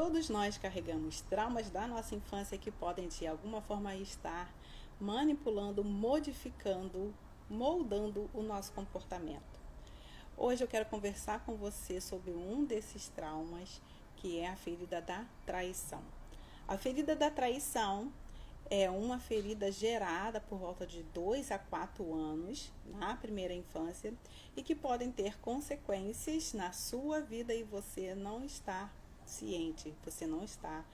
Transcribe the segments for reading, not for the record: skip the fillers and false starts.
Todos nós carregamos traumas da nossa infância que podem de alguma forma estar manipulando, modificando, moldando o nosso comportamento. Hoje eu quero conversar com você sobre um desses traumas, que é a ferida da traição. A ferida da traição é uma ferida gerada por volta de 2 a 4 anos na primeira infância e que podem ter consequências na sua vida e você não está ciente, você não está,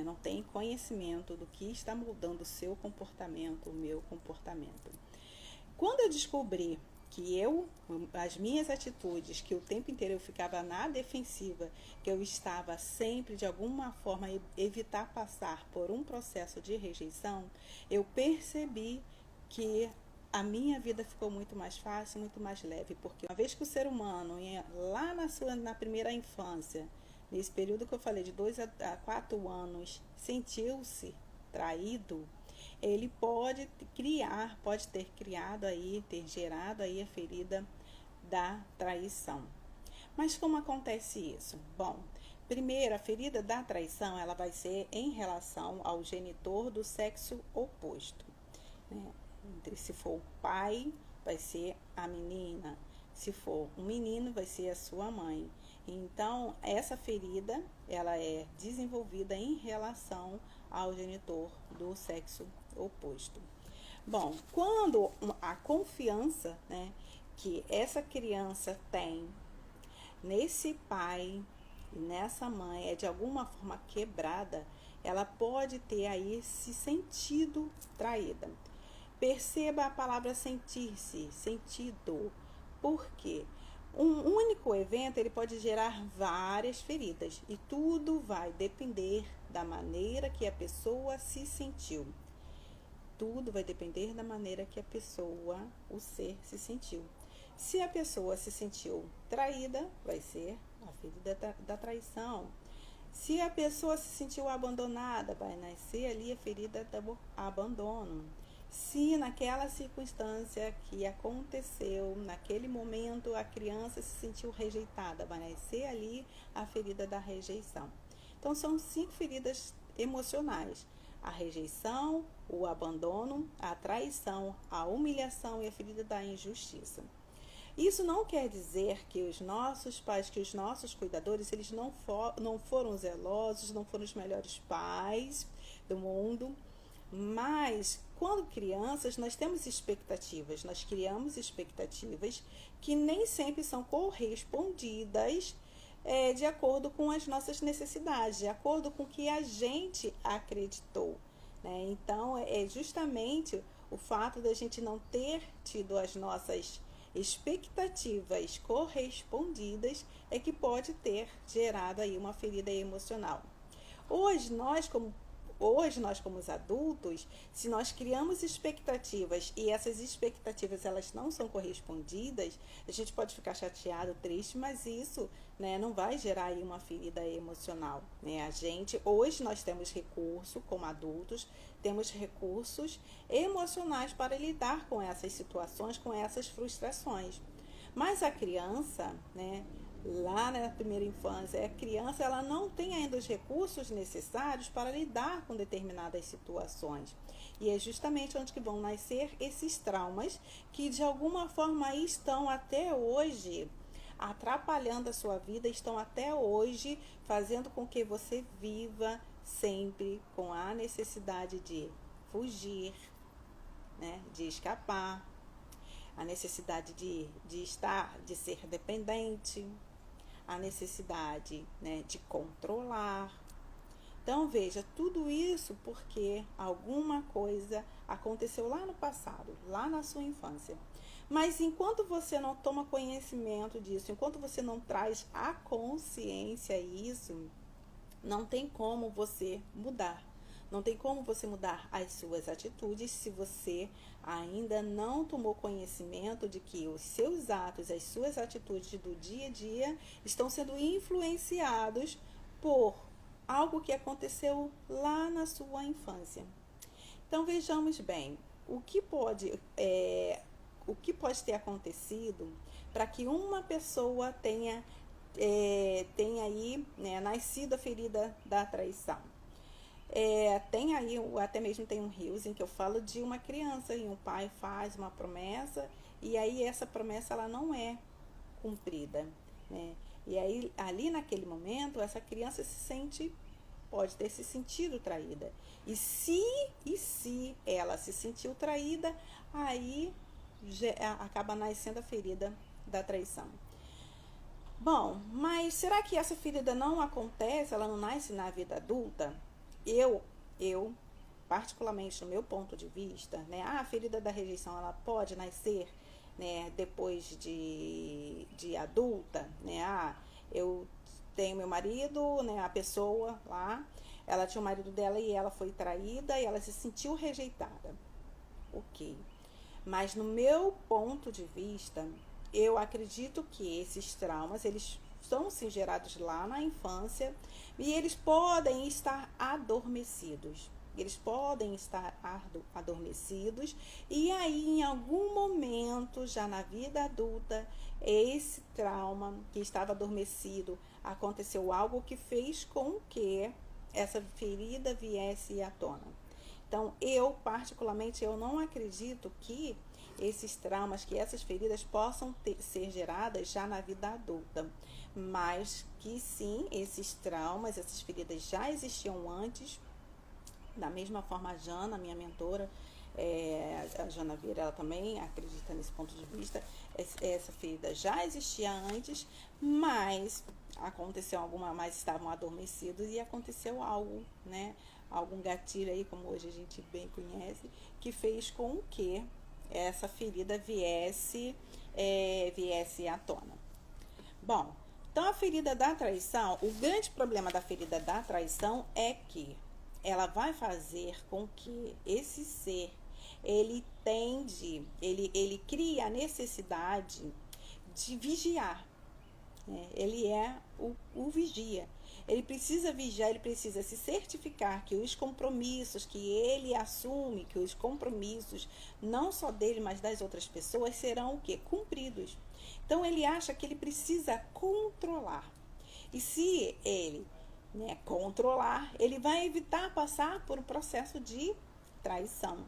não tem conhecimento do que está mudando o seu comportamento, o meu comportamento. Quando eu descobri que as minhas atitudes, que o tempo inteiro eu ficava na defensiva, que eu estava sempre de alguma forma evitar passar por um processo de rejeição, eu percebi que a minha vida ficou muito mais fácil, muito mais leve, porque uma vez que o ser humano, lá na primeira infância, nesse período que eu falei de 2 a 4 anos, sentiu-se traído, ele pode ter criado aí, ter gerado aí a ferida da traição. Mas como acontece isso? Bom, primeiro, a ferida da traição, ela vai ser em relação ao genitor do sexo oposto, né? Se for o pai, vai ser a menina. Se for um menino, vai ser a sua mãe. Então, essa ferida, ela é desenvolvida em relação ao genitor do sexo oposto. Bom, quando a confiança, que essa criança tem nesse pai e nessa mãe é de alguma forma quebrada, ela pode ter aí se sentido traída. Perceba a palavra sentir-se, sentido. Por quê? Um único evento ele pode gerar várias feridas e tudo vai depender da maneira que a pessoa se sentiu. Tudo vai depender da maneira que a pessoa, o ser, se sentiu. Se a pessoa se sentiu traída, vai ser a ferida da traição. Se a pessoa se sentiu abandonada, vai nascer ali a ferida do abandono. Se naquela circunstância que aconteceu, naquele momento, a criança se sentiu rejeitada, vai nascer ali a ferida da rejeição. Então, são 5 feridas emocionais: a rejeição, o abandono, a traição, a humilhação e a ferida da injustiça. Isso não quer dizer que os nossos pais, que os nossos cuidadores, eles não foram zelosos, não foram os melhores pais do mundo. Mas, quando crianças, nós temos expectativas, nós criamos expectativas que nem sempre são correspondidas de acordo com as nossas necessidades, de acordo com o que a gente acreditou, né? Então, é justamente o fato da gente não ter tido as nossas expectativas correspondidas é que pode ter gerado aí uma ferida emocional. Hoje nós como os adultos, se nós criamos expectativas e essas expectativas elas não são correspondidas, a gente pode ficar chateado, triste, mas isso, não vai gerar aí uma ferida emocional, né? Hoje nós temos recurso, como adultos, temos recursos emocionais para lidar com essas situações, com essas frustrações. Mas a criança, lá na primeira infância, a criança ela não tem ainda os recursos necessários para lidar com determinadas situações. E é justamente onde que vão nascer esses traumas que de alguma forma estão até hoje atrapalhando a sua vida, estão até hoje fazendo com que você viva sempre com a necessidade de fugir, de escapar, a necessidade de ser dependente, a necessidade, de controlar. Então, veja, tudo isso porque alguma coisa aconteceu lá no passado, lá na sua infância. Mas enquanto você não toma conhecimento disso, enquanto você não traz a consciência isso, não tem como você mudar. Não tem como você mudar as suas atitudes se você ainda não tomou conhecimento de que os seus atos, as suas atitudes do dia a dia estão sendo influenciados por algo que aconteceu lá na sua infância. Então vejamos bem, o que pode ter acontecido para que uma pessoa tenha tem aí, né, nascido a ferida da traição. Tem aí, até mesmo tem um rios em que eu falo de uma criança e um pai faz uma promessa e aí essa promessa ela não é cumprida, né? E aí ali naquele momento essa criança pode ter se sentido traída. E se ela se sentiu traída, aí acaba nascendo a ferida da traição. Bom, mas será que essa ferida não acontece, ela não nasce na vida adulta? Eu particularmente no meu ponto de vista, né, a ferida da rejeição ela pode nascer, né, depois de adulta, né? Eu tenho meu marido, né, a pessoa lá, ela tinha o marido dela e ela foi traída e ela se sentiu rejeitada. Ok. Mas no meu ponto de vista, eu acredito que esses traumas, eles são sim gerados lá na infância e eles podem estar adormecidos. Eles podem estar adormecidos e aí em algum momento, já na vida adulta, esse trauma que estava adormecido, aconteceu algo que fez com que essa ferida viesse à tona. Então, particularmente, eu não acredito que esses traumas, que essas feridas possam ser geradas já na vida adulta, mas que sim, esses traumas, essas feridas já existiam antes. Da mesma forma, a Jana, minha mentora, a Jana Vieira, ela também acredita nesse ponto de vista. Essa ferida já existia antes, mas mas estavam adormecidos e aconteceu algo, né? Algum gatilho aí, como hoje a gente bem conhece, que fez com que essa ferida viesse à tona. Bom, então a ferida da traição, o grande problema da ferida da traição é que ela vai fazer com que esse ser, ele cria a necessidade de vigiar, né? Ele é o vigia. Ele precisa vigiar, ele precisa se certificar que os compromissos que ele assume, que os compromissos não só dele, mas das outras pessoas serão o quê? Cumpridos. Então ele acha que ele precisa controlar. E se ele, né, controlar, ele vai evitar passar por um processo de traição,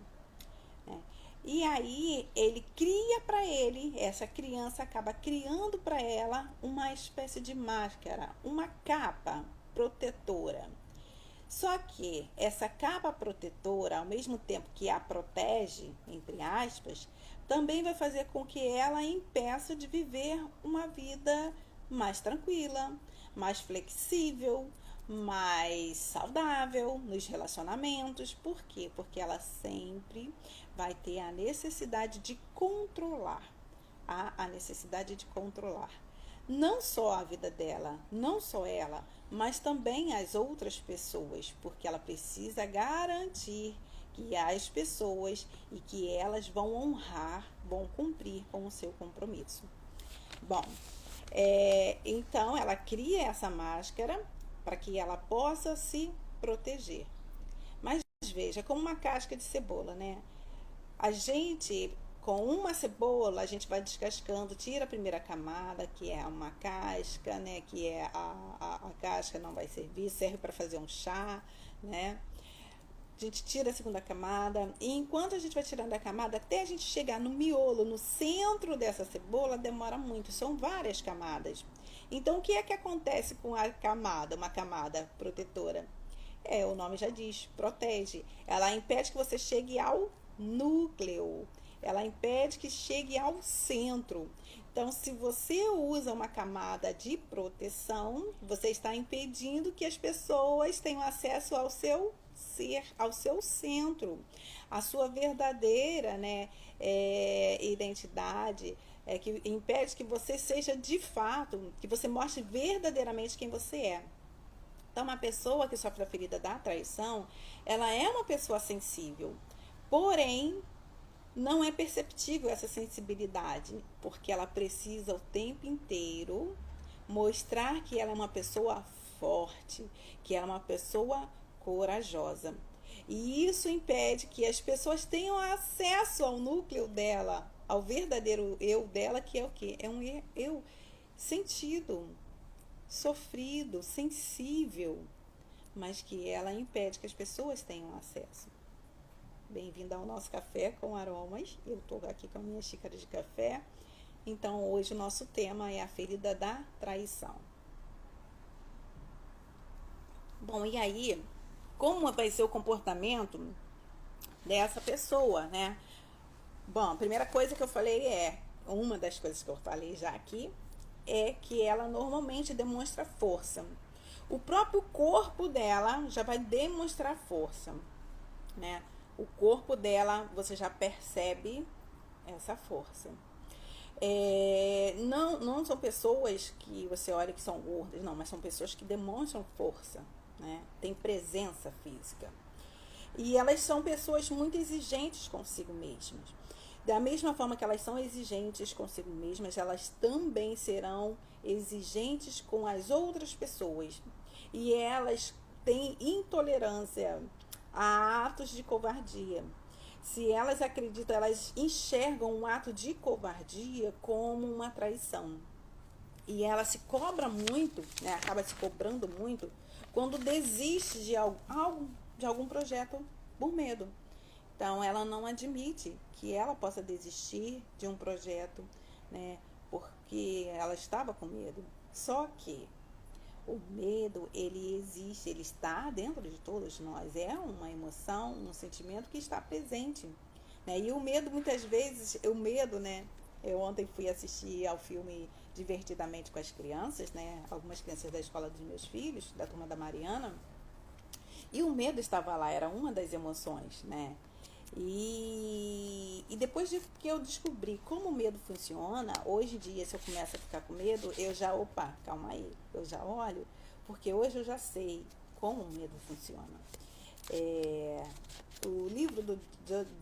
né? E aí ele cria para ele, essa criança acaba criando para ela uma espécie de máscara, uma capa protetora. Só que essa capa protetora, ao mesmo tempo que a protege, entre aspas, também vai fazer com que ela impeça de viver uma vida mais tranquila, mais flexível, mais saudável nos relacionamentos. Por quê? Porque ela sempre vai ter a necessidade de controlar, a necessidade de controlar não só a vida dela, não só ela, mas também as outras pessoas, porque ela precisa garantir que as pessoas e que elas vão honrar, vão cumprir com o seu compromisso. Bom, então ela cria essa máscara para que ela possa se proteger. Mas veja, como uma casca de cebola, né? A gente, com uma cebola, a gente vai descascando, tira a primeira camada, que é uma casca, né? Que é a casca não vai servir, serve para fazer um chá, né? A gente tira a segunda camada e enquanto a gente vai tirando a camada, até a gente chegar no miolo, no centro dessa cebola, demora muito, são várias camadas. Então, o que é que acontece com a camada, uma camada protetora? O nome já diz, protege. Ela impede que você chegue ao núcleo, ela impede que chegue ao centro. Então, se você usa uma camada de proteção, você está impedindo que as pessoas tenham acesso ao seu ser, ao seu centro, a sua verdadeira, né, identidade, que impede que você seja de fato, que você mostre verdadeiramente quem você é. Então, uma pessoa que sofre a ferida da traição, ela é uma pessoa sensível, porém, não é perceptível essa sensibilidade, porque ela precisa o tempo inteiro mostrar que ela é uma pessoa forte, que ela é uma pessoa corajosa. E isso impede que as pessoas tenham acesso ao núcleo dela, ao verdadeiro eu dela, que é o quê? É um eu sentido, sofrido, sensível, mas que ela impede que as pessoas tenham acesso. Bem-vinda ao nosso Café com Aromas. Eu estou aqui com a minha xícara de café. Então, hoje o nosso tema é a ferida da traição. Bom, e aí, como vai ser o comportamento dessa pessoa, né? Bom, a primeira coisa que eu falei uma das coisas que eu falei já aqui, é que ela normalmente demonstra força. O próprio corpo dela já vai demonstrar força, né? O corpo dela, você já percebe essa força. Não são pessoas que você olha que são gordas, não, mas são pessoas que demonstram força, né? Tem presença física. E elas são pessoas muito exigentes consigo mesmas. Da mesma forma que elas são exigentes consigo mesmas, elas também serão exigentes com as outras pessoas. E elas têm intolerância a atos de covardia. Se elas acreditam, elas enxergam um ato de covardia como uma traição. E ela se cobra muito, né, acaba se cobrando muito, quando desiste de algum projeto por medo. Então, ela não admite que ela possa desistir de um projeto, né, porque ela estava com medo. Só que o medo, ele existe, ele está dentro de todos nós. É uma emoção, um sentimento que está presente, né? E o medo, muitas vezes, né? Eu ontem fui assistir ao filme Divertidamente com as crianças, né? Algumas crianças da escola dos meus filhos, da turma da Mariana. E o medo estava lá, era uma das emoções, né? E depois de que eu descobri como o medo funciona, hoje em dia, se eu começo a ficar com medo, calma aí, eu já olho, porque hoje eu já sei como o medo funciona. O livro do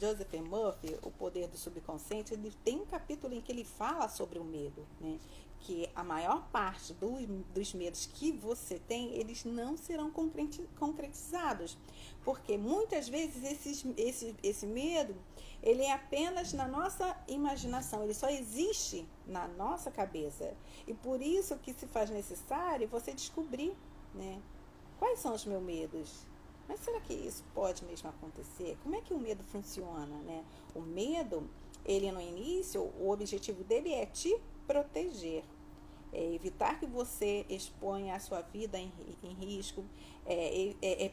Joseph Murphy, O Poder do Subconsciente, ele tem um capítulo em que ele fala sobre o medo, né? Que a maior parte dos medos que você tem, eles não serão concretizados. Porque muitas vezes esse medo, ele é apenas na nossa imaginação, ele só existe na nossa cabeça. E por isso que se faz necessário você descobrir, né? Quais são os meus medos? Mas será que isso pode mesmo acontecer? Como é que o medo funciona, né? O medo, ele no início, o objetivo dele é te proteger, evitar que você exponha a sua vida em risco,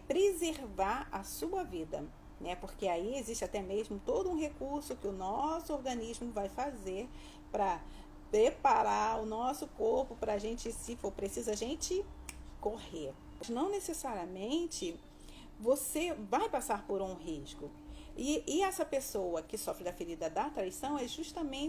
preservar a sua vida, né? Porque aí existe até mesmo todo um recurso que o nosso organismo vai fazer para preparar o nosso corpo para a gente, se for preciso, a gente correr. Não necessariamente você vai passar por um risco. E essa pessoa que sofre da ferida da traição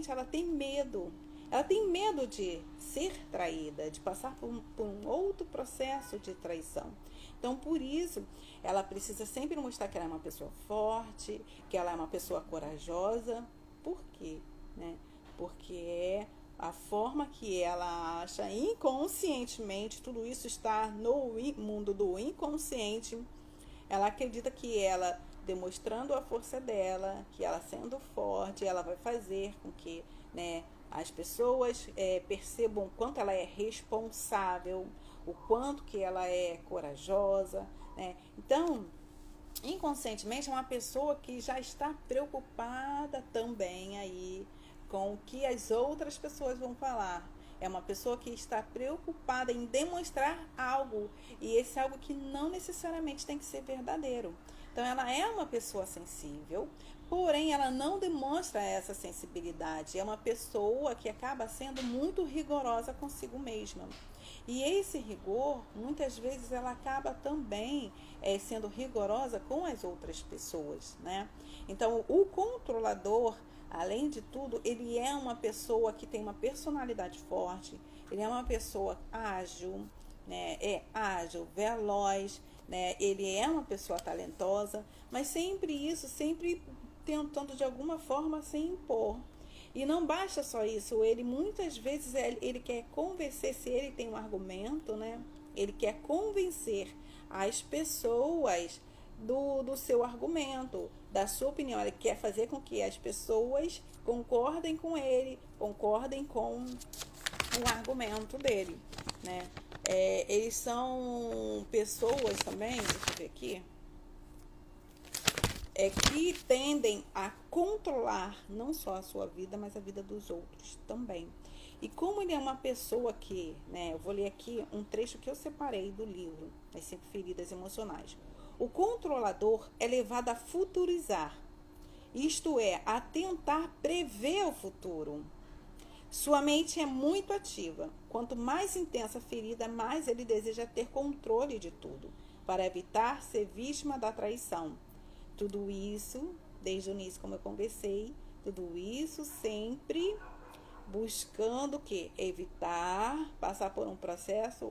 ela tem medo. Ela tem medo de ser traída, de passar por um outro processo de traição. Então, por isso, ela precisa sempre mostrar que ela é uma pessoa forte, que ela é uma pessoa corajosa. Por quê? Né? Porque é a forma que ela acha inconscientemente, tudo isso está no mundo do inconsciente. Ela acredita que ela, demonstrando a força dela, que ela sendo forte, ela vai fazer com que, né, as pessoas percebam o quanto ela é responsável, o quanto que ela é corajosa, né? Então, inconscientemente, é uma pessoa que já está preocupada também aí com o que as outras pessoas vão falar. É uma pessoa que está preocupada em demonstrar algo, e esse algo que não necessariamente tem que ser verdadeiro. Então, ela é uma pessoa sensível, porém, ela não demonstra essa sensibilidade. É uma pessoa que acaba sendo muito rigorosa consigo mesma. E esse rigor, muitas vezes, ela acaba também sendo rigorosa com as outras pessoas, né? Então, o controlador, além de tudo, ele é uma pessoa que tem uma personalidade forte, ele é uma pessoa ágil, né? Ágil, veloz, né? Ele é uma pessoa talentosa, mas sempre tentando de alguma forma se impor. E não basta só isso, ele muitas vezes ele quer convencer, se ele tem um argumento, né? Ele quer convencer as pessoas do seu argumento, da sua opinião. Ele quer fazer com que as pessoas concordem com ele, concordem com o argumento dele. né? Eles são pessoas também, deixa eu ver aqui, que tendem a controlar não só a sua vida, mas a vida dos outros também. E como ele é uma pessoa que, né, eu vou ler aqui um trecho que eu separei do livro, As 5 Feridas Emocionais. O controlador é levado a futurizar, isto é, a tentar prever o futuro. Sua mente é muito ativa. Quanto mais intensa a ferida, mais ele deseja ter controle de tudo, para evitar ser vítima da traição. Tudo isso, desde o início, como eu conversei, tudo isso sempre buscando o quê? Evitar passar por um processo,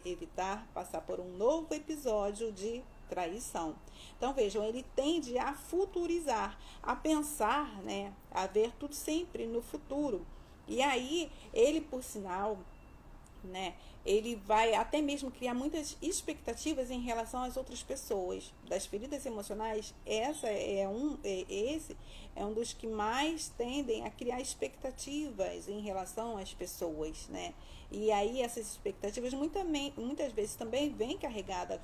evitar passar por um novo episódio de traição. Então vejam, ele tende a futurizar, a pensar, né, a ver tudo sempre no futuro. E aí, ele, por sinal, né, ele vai até mesmo criar muitas expectativas em relação às outras pessoas. Das feridas emocionais, esse é um dos que mais tendem a criar expectativas em relação às pessoas, né? E aí essas expectativas muitas vezes também vêm carregadas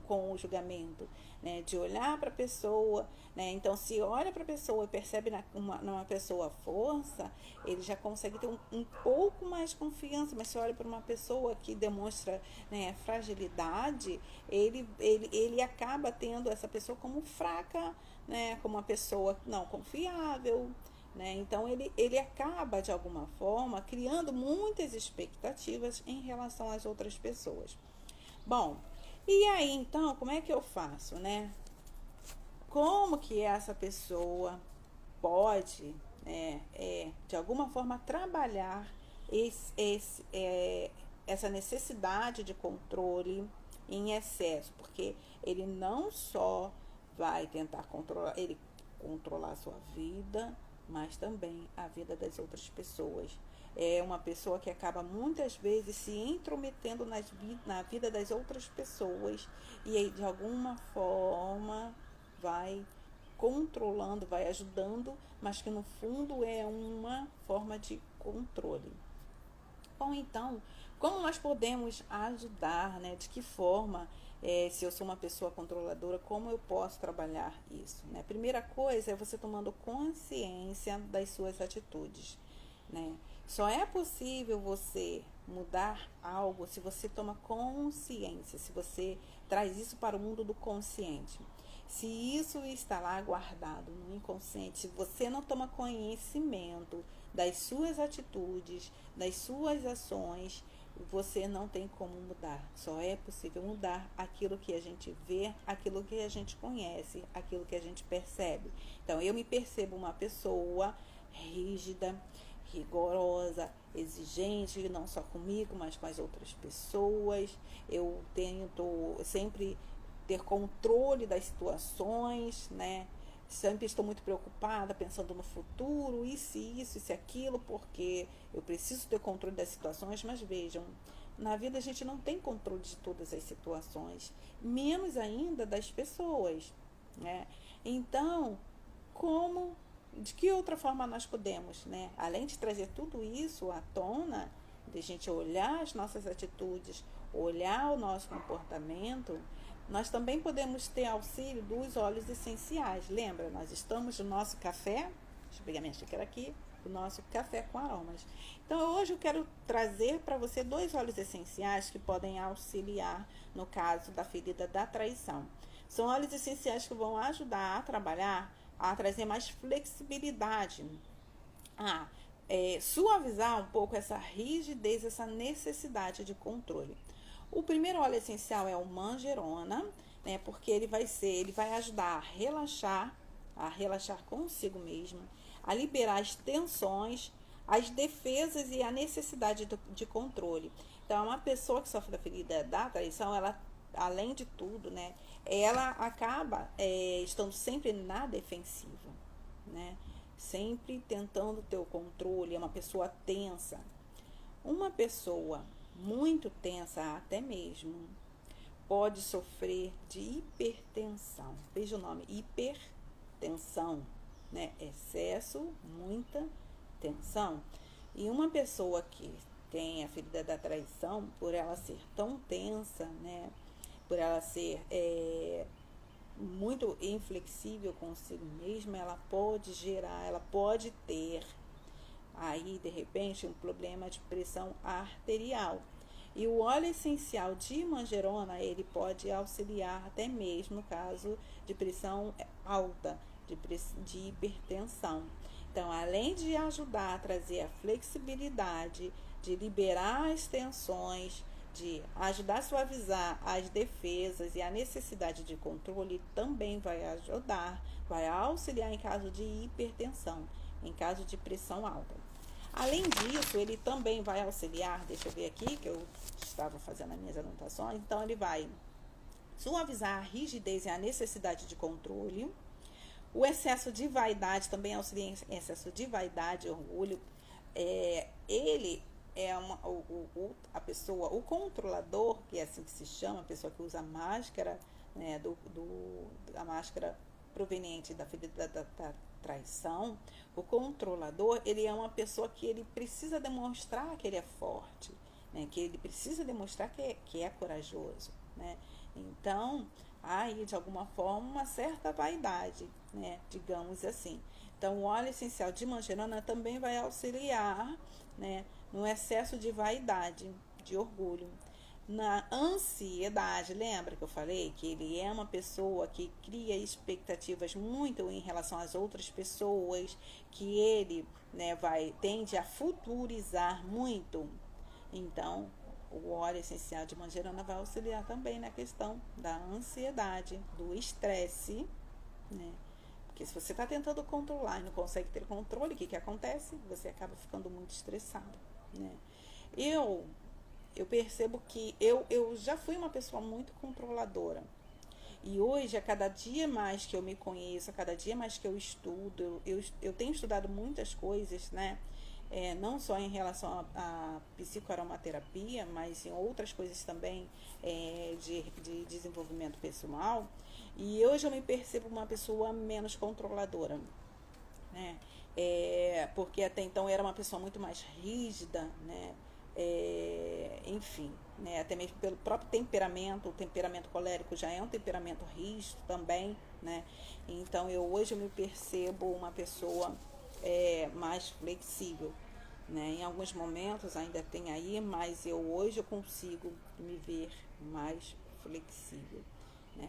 com o julgamento, né? De olhar para a pessoa, né? Então, se olha para a pessoa e percebe numa pessoa força, ele já consegue ter um pouco mais confiança. Mas se olha para uma pessoa que demonstra, né, fragilidade, ele acaba tendo essa pessoa como fraca, né? Como uma pessoa não confiável, né? Então ele acaba de alguma forma criando muitas expectativas em relação às outras pessoas. Bom, e aí então como é que eu faço, né? Como que essa pessoa pode, né, de alguma forma trabalhar essa necessidade de controle em excesso, porque ele não só vai tentar controlar a sua vida, mas também a vida das outras pessoas. É uma pessoa que acaba muitas vezes se intrometendo na vida das outras pessoas e aí, de alguma forma vai controlando, vai ajudando, mas que no fundo é uma forma de controle. Bom, então, como nós podemos ajudar, né? De que forma, se eu sou uma pessoa controladora, como eu posso trabalhar isso, né? Primeira coisa é você tomando consciência das suas atitudes, né? Só é possível você mudar algo se você toma consciência, se você traz isso para o mundo do consciente. Se isso está lá guardado no inconsciente, se você não toma conhecimento das suas atitudes, das suas ações, você não tem como mudar. Só é possível mudar aquilo que a gente vê, aquilo que a gente conhece, aquilo que a gente percebe. Então, eu me percebo uma pessoa rígida, rigorosa, exigente, não só comigo, mas com as outras pessoas. Eu tento sempre ter controle das situações, né? Sempre estou muito preocupada, pensando no futuro, e se isso, e se aquilo, porque eu preciso ter controle das situações. Mas vejam, na vida a gente não tem controle de todas as situações, menos ainda das pessoas, né? Então, de que outra forma nós podemos, né? Além de trazer tudo isso à tona, de a gente olhar as nossas atitudes, olhar o nosso comportamento, nós também podemos ter auxílio dos óleos essenciais. Lembra, nós estamos no nosso café, deixa eu pegar minha xícara aqui, do nosso café com aromas. Então, hoje eu quero trazer para você 2 óleos essenciais que podem auxiliar no caso da ferida da traição. São óleos essenciais que vão ajudar a trabalhar, a trazer mais flexibilidade, a suavizar um pouco essa rigidez, essa necessidade de controle. O primeiro óleo essencial é o manjerona, né? Porque ele vai ajudar a relaxar consigo mesmo, a liberar as tensões, as defesas e a necessidade de controle. Então, uma pessoa que sofre da ferida da traição, ela, além de tudo, né? Ela acaba estando sempre na defensiva, né? Sempre tentando ter o controle, é uma pessoa tensa. Uma pessoa muito tensa até mesmo pode sofrer de hipertensão. Veja o nome, hipertensão, né? Excesso, muita tensão. E uma pessoa que tem a ferida da traição, por ela ser tão tensa, né? Por ela ser muito inflexível consigo mesma, ela pode ter aí de repente um problema de pressão arterial. E o óleo essencial de manjerona, ele pode auxiliar até mesmo no caso de pressão alta, de hipertensão. Então, além de ajudar a trazer a flexibilidade, de liberar as tensões, de ajudar a suavizar as defesas e a necessidade de controle, também vai ajudar, vai auxiliar em caso de hipertensão, em caso de pressão alta. Além disso, ele também vai auxiliar, deixa eu ver aqui, que eu estava fazendo as minhas anotações, então ele vai suavizar a rigidez e a necessidade de controle. O excesso de vaidade também auxilia em excesso de vaidade e orgulho. Ele é a pessoa, o controlador, que é assim que se chama, a pessoa que usa a máscara, né, a máscara proveniente da ferida da traição. O controlador, ele é uma pessoa que ele precisa demonstrar que ele é forte, né, que ele precisa demonstrar que é corajoso, né? Então, há aí de alguma forma uma certa vaidade, né, digamos assim. Então, o óleo essencial de manjerona também vai auxiliar, né, no excesso de vaidade, de orgulho. Na ansiedade, lembra que eu falei que ele é uma pessoa que cria expectativas muito em relação às outras pessoas, que ele, né, tende a futurizar muito. Então, o óleo essencial de manjerona vai auxiliar também na questão da ansiedade, do estresse, né? Porque se você está tentando controlar e não consegue ter controle, o que acontece? Você acaba ficando muito estressado, né? Eu percebo que eu já fui uma pessoa muito controladora. E hoje, a cada dia mais que eu me conheço, a cada dia mais que eu estudo, eu tenho estudado muitas coisas, né? Não só em relação à psicoaromaterapia, mas em outras coisas também de desenvolvimento pessoal. E hoje eu me percebo uma pessoa menos controladora, né? Porque até então eu era uma pessoa muito mais rígida, né? Enfim, né? Até mesmo pelo próprio temperamento, o temperamento colérico já é um temperamento rígido também, né? Então hoje eu me percebo uma pessoa mais flexível, né? Em alguns momentos ainda tem aí, mas hoje eu consigo me ver mais flexível, né?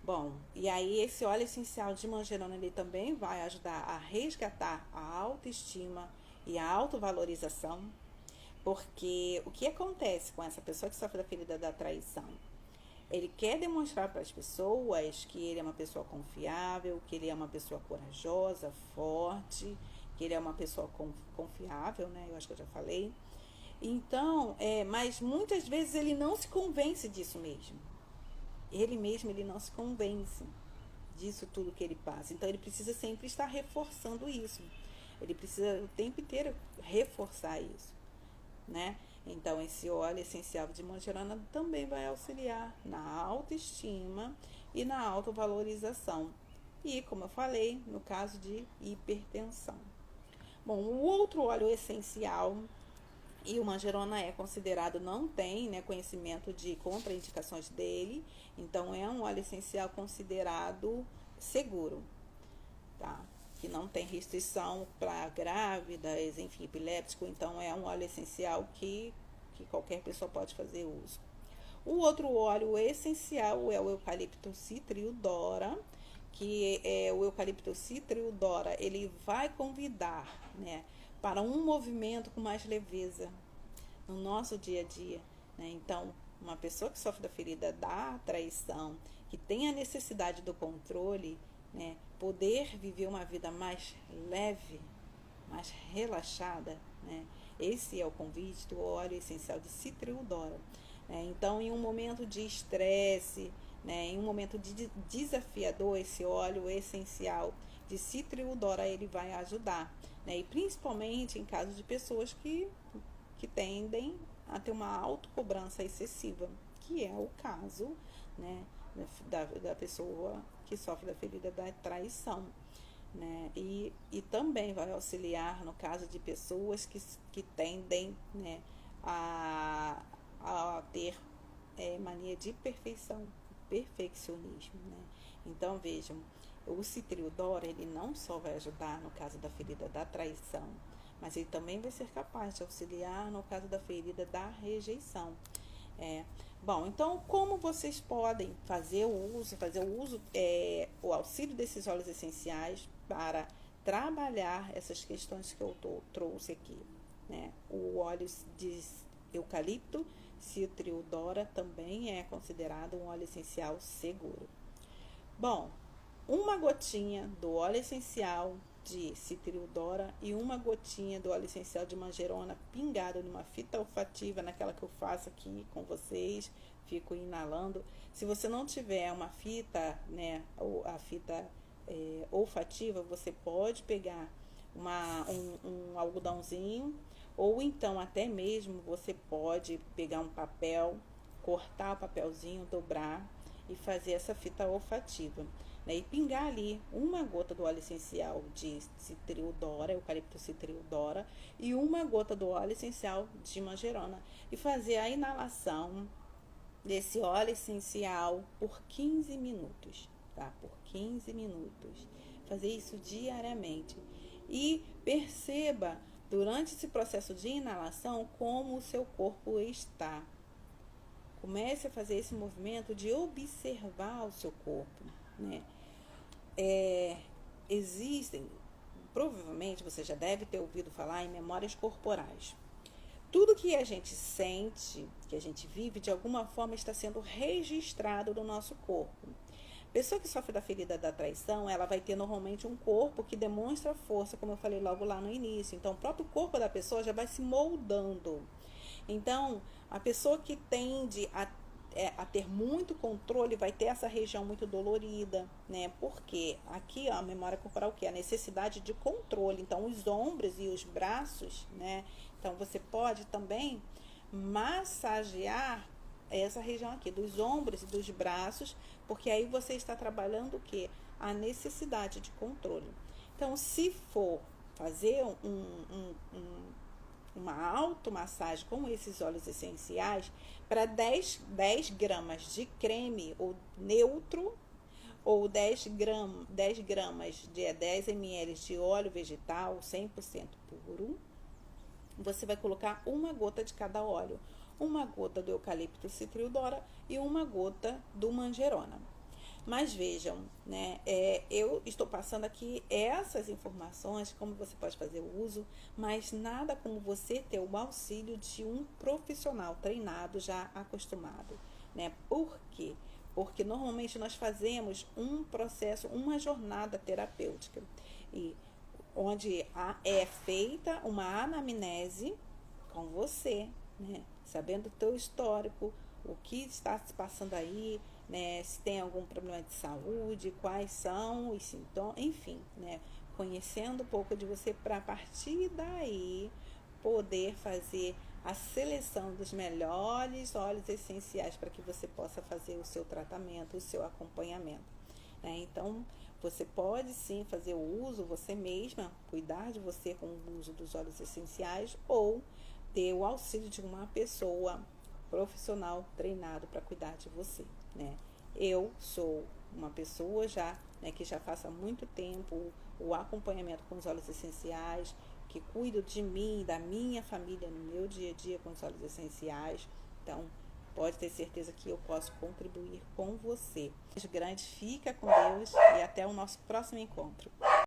Bom, e aí esse óleo essencial de manjerona, ele também vai ajudar a resgatar a autoestima e a autovalorização, porque o que acontece com essa pessoa que sofre da ferida da traição? Ele quer demonstrar para as pessoas que ele é uma pessoa confiável, que ele é uma pessoa corajosa, forte, que ele é uma pessoa confiável, né? Eu acho que eu já falei. Então, mas muitas vezes ele não se convence disso mesmo. Ele não se convence disso tudo que ele passa. Então, ele precisa sempre estar reforçando isso. Ele precisa o tempo inteiro reforçar isso, né? Então, esse óleo essencial de manjerona também vai auxiliar na autoestima e na autovalorização. E, como eu falei, no caso de hipertensão. Bom, o outro óleo essencial, e o manjerona é considerado, não tem, né, conhecimento de contraindicações dele, então é um óleo essencial considerado seguro, tá? Que não tem restrição para grávidas, enfim, epiléptico, então é um óleo essencial que qualquer pessoa pode fazer uso. O outro óleo essencial é o eucalipto citriodora, que o eucalipto citriodora, ele vai convidar, né, para um movimento com mais leveza no nosso dia a dia, né? Então, uma pessoa que sofre da ferida da traição, que tem a necessidade do controle, né, poder viver uma vida mais leve, mais relaxada, né? Esse é o convite do óleo essencial de citriodora. Então, em um momento de estresse, né, em um momento desafiador, esse óleo essencial de citriodora, ele vai ajudar, né? E principalmente em caso de pessoas que tendem a ter uma autocobrança excessiva, que é o caso, né, da pessoa que sofre da ferida da traição, né? E também vai auxiliar no caso de pessoas que tendem, né, a ter mania de perfeccionismo, né? Então, vejam, o Citriodora, ele não só vai ajudar no caso da ferida da traição, mas ele também vai ser capaz de auxiliar no caso da ferida da rejeição. Bom, então como vocês podem fazer o uso, o auxílio desses óleos essenciais para trabalhar essas questões que eu trouxe aqui, né? O óleo de eucalipto Citriodora também é considerado um óleo essencial seguro. Bom, uma gotinha do óleo essencial de Citriodora e uma gotinha do óleo essencial de manjerona pingado numa fita olfativa, naquela que eu faço aqui com vocês, fico inalando. Se você não tiver uma fita, né, ou a fita olfativa, você pode pegar um algodãozinho, ou então até mesmo você pode pegar um papel, cortar o papelzinho, dobrar e fazer essa fita olfativa, né? E pingar ali uma gota do óleo essencial de Citriodora, eucalipto Citriodora, e uma gota do óleo essencial de manjerona, e fazer a inalação desse óleo essencial por 15 minutos, tá? Por 15 minutos. Fazer isso diariamente. E perceba durante esse processo de inalação como o seu corpo está. Comece a fazer esse movimento de observar o seu corpo, né? Provavelmente você já deve ter ouvido falar em memórias corporais. Tudo que a gente sente, que a gente vive, de alguma forma está sendo registrado no nosso corpo. A pessoa que sofre da ferida da traição, ela vai ter normalmente um corpo que demonstra força, como eu falei logo lá no início. Então, o próprio corpo da pessoa já vai se moldando. Então, a pessoa que tende a ter muito controle vai ter essa região muito dolorida, né? Porque aqui, ó, a memória corporal, que é a necessidade de controle. Então, os ombros e os braços, né? Então, você pode também massagear essa região aqui dos ombros e dos braços, porque aí você está trabalhando o quê? A necessidade de controle. Então, se for fazer uma automassagem com esses óleos essenciais, para 10 gramas de creme ou neutro, ou 10 gramas de 10 ml de óleo vegetal 100% puro, você vai colocar uma gota de cada óleo. Uma gota do eucalipto Citriodora e uma gota do manjerona. Mas vejam, né, eu estou passando aqui essas informações, como você pode fazer o uso, mas nada como você ter o auxílio de um profissional treinado, já acostumado, né? Por quê? Porque normalmente nós fazemos um processo, uma jornada terapêutica, e onde é feita uma anamnese com você, né? Sabendo o teu histórico, o que está se passando aí, né? Se tem algum problema de saúde, quais são os sintomas, enfim, né? Conhecendo um pouco de você, para a partir daí poder fazer a seleção dos melhores óleos essenciais para que você possa fazer o seu tratamento, o seu acompanhamento, né? Então, você pode sim fazer o uso você mesma, cuidar de você com o uso dos óleos essenciais, ou ter o auxílio de uma pessoa profissional treinado para cuidar de você, né? Eu sou uma pessoa já, né, que já faz há muito tempo o acompanhamento com os óleos essenciais, que cuido de mim, da minha família no meu dia a dia com os óleos essenciais. Então, pode ter certeza que eu posso contribuir com você. Beijo grande, fica com Deus e até o nosso próximo encontro.